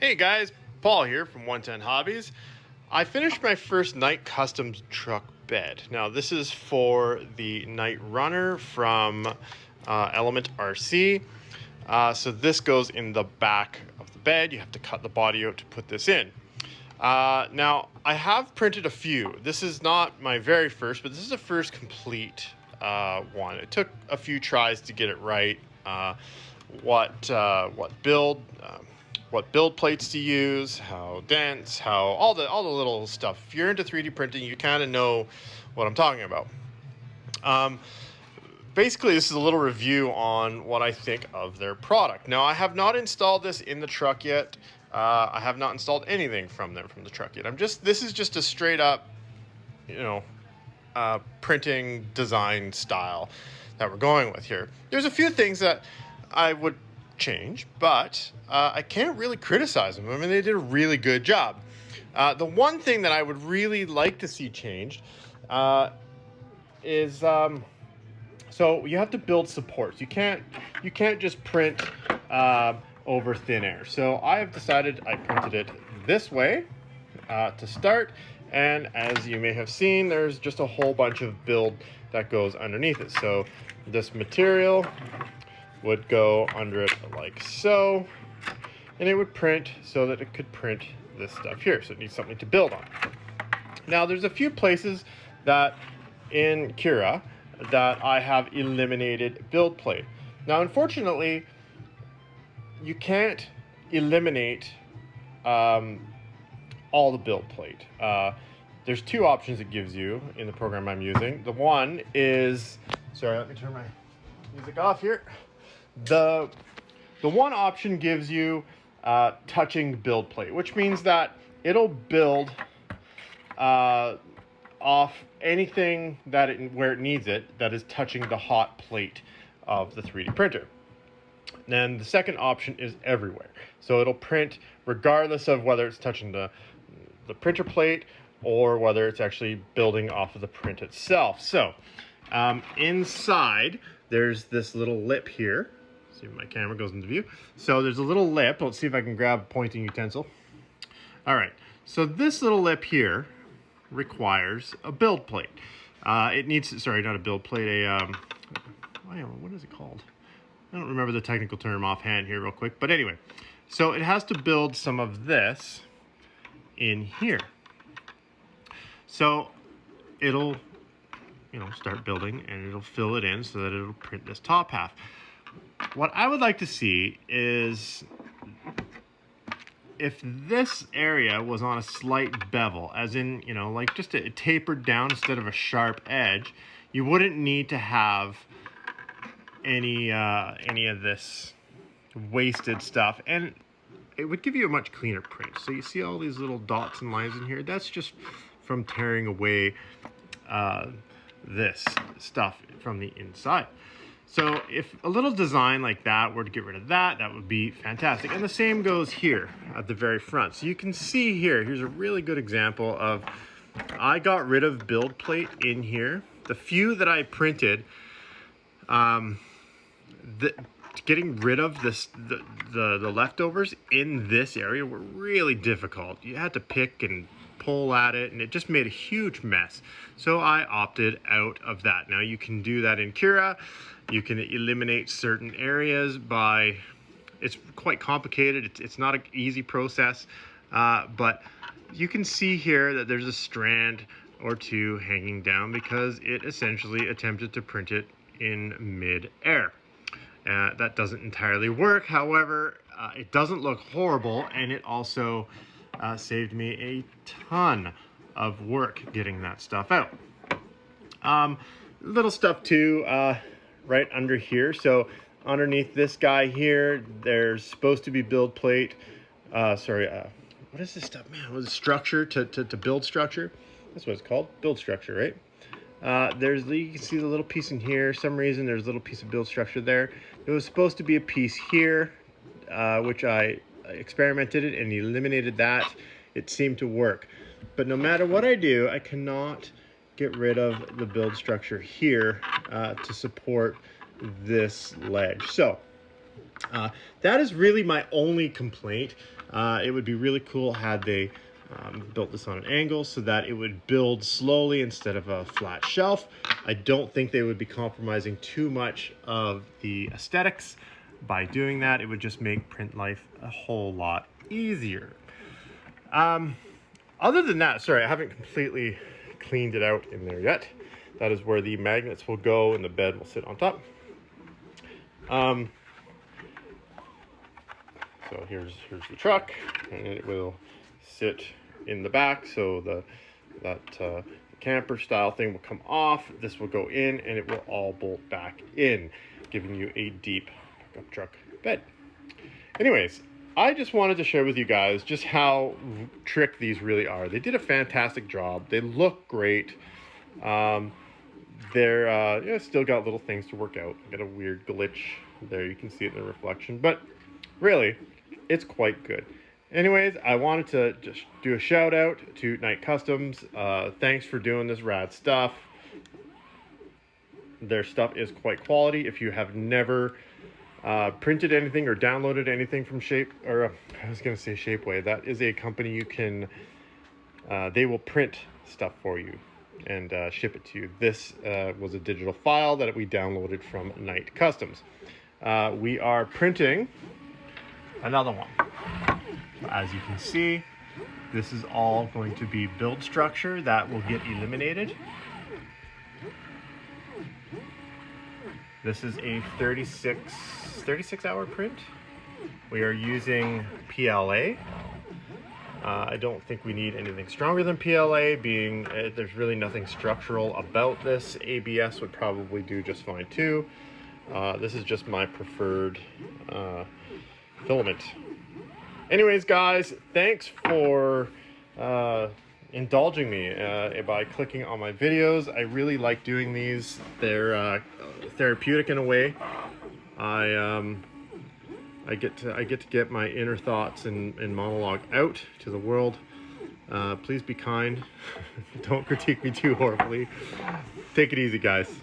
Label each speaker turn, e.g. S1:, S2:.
S1: Hey guys, Paul here from 110 Hobbies. I finished my first Knight Customs truck bed. Now this is for the Knightrunner from Element RC. So this goes in the back of the bed. You have to cut the body out to put this in. Now I have printed a few. This is not my very first, but this is the first complete one. It took a few tries to get it right. What build plates to use, how dense, how all the little stuff. If you're into 3D printing, you kind of know what I'm talking about. Basically, this is a little review on what I think of their product. Now, I have not installed this in the truck yet. I have not installed anything from them from the truck yet. This is just a straight up, printing design style that we're going with here. There's a few things that I would change, but I can't really criticize them. I mean, they did a really good job. The one thing that I would really like to see changed is so you have to build supports. You can't just print over thin air. So I have decided I printed it this way to start, and as you may have seen, there's just a whole bunch of build that goes underneath it. So this material would go under it like so, and it would print so that it could print this stuff here. So it needs something to build on. Now there's a few places that in Cura that I have eliminated build plate. Now unfortunately, you can't eliminate all the build plate. There's two options it gives you in the program I'm using. The one is, sorry, let me turn my music off here. The one option gives you touching build plate, which means that it'll build off anything where it needs it that is touching the hot plate of the 3D printer. Then the second option is everywhere. So it'll print regardless of whether it's touching the printer plate or whether it's actually building off of the print itself. So inside, there's this little lip here. See if my camera goes into view. So there's a little lip. Let's see if I can grab a pointing utensil. All right. So this little lip here requires a build plate. It needs, sorry, not a build plate, what is it called? I don't remember the technical term offhand here real quick. But anyway, so it has to build some of this in here. So it'll, start building, and it'll fill it in so that it'll print this top half. What I would like to see is if this area was on a slight bevel, as in, like just a tapered down instead of a sharp edge, you wouldn't need to have any of this wasted stuff, and it would give you a much cleaner print. So you see all these little dots and lines in here? That's just from tearing away this stuff from the inside. So if a little design like that were to get rid of that, that would be fantastic. And the same goes here at the very front. So you can see here's a really good example of, I got rid of build plate in here. The few that I printed, getting rid of the leftovers in this area were really difficult. You had to pick and pull at it, and it just made a huge mess. So I opted out of that. Now you can do that in Cura. You can eliminate certain areas by, it's quite complicated. It's not an easy process, but you can see here that there's a strand or two hanging down because it essentially attempted to print it in mid-air. That doesn't entirely work. However, it doesn't look horrible, and it also saved me a ton of work getting that stuff out. Little stuff too, right under here. So underneath this guy here, there's supposed to be build plate. What is this stuff, man? Was it structure to build structure? That's what it's called, build structure, right? You can see the little piece in here. For some reason, there's a little piece of build structure there. There was supposed to be a piece here, which I experimented it and eliminated that. It seemed to work. But no matter what I do, I cannot get rid of the build structure here to support this ledge. So That is really my only complaint. It would be really cool had they built this on an angle so that it would build slowly instead of a flat shelf. I don't think they would be compromising too much of the aesthetics by doing that. It would just make print life a whole lot easier. Other than that, sorry, I haven't completely cleaned it out in there yet. That is where the magnets will go and the bed will sit on top. So here's the truck, and it will sit in the back. So that camper style thing will come off. This will go in, and it will all bolt back in, giving you a deep pickup truck bed. Anyways, I just wanted to share with you guys just how trick these really are. They did a fantastic job. They look great. They're still got little things to work out. Got a weird glitch there. You can see it in the reflection, but really, it's quite good. Anyways, I wanted to just do a shout out to Knight Customs. Thanks for doing this rad stuff. Their stuff is quite quality. If you have never printed anything or downloaded anything from Shapeway, that is a company you can, they will print stuff for you and ship it to you. This was a digital file that we downloaded from Knight Customs. We are printing another one. As you can see, this is all going to be build structure that will get eliminated. This is a 36 hour print. We are using PLA. I don't think we need anything stronger than PLA, being there's really nothing structural about this. ABS would probably do just fine too. This is just my preferred filament. Anyways, guys, thanks for indulging me by clicking on my videos. I really like doing these. They're therapeutic in a way. I get to get my inner thoughts and monologue out to the world. Please be kind. Don't critique me too horribly. Take it easy, guys.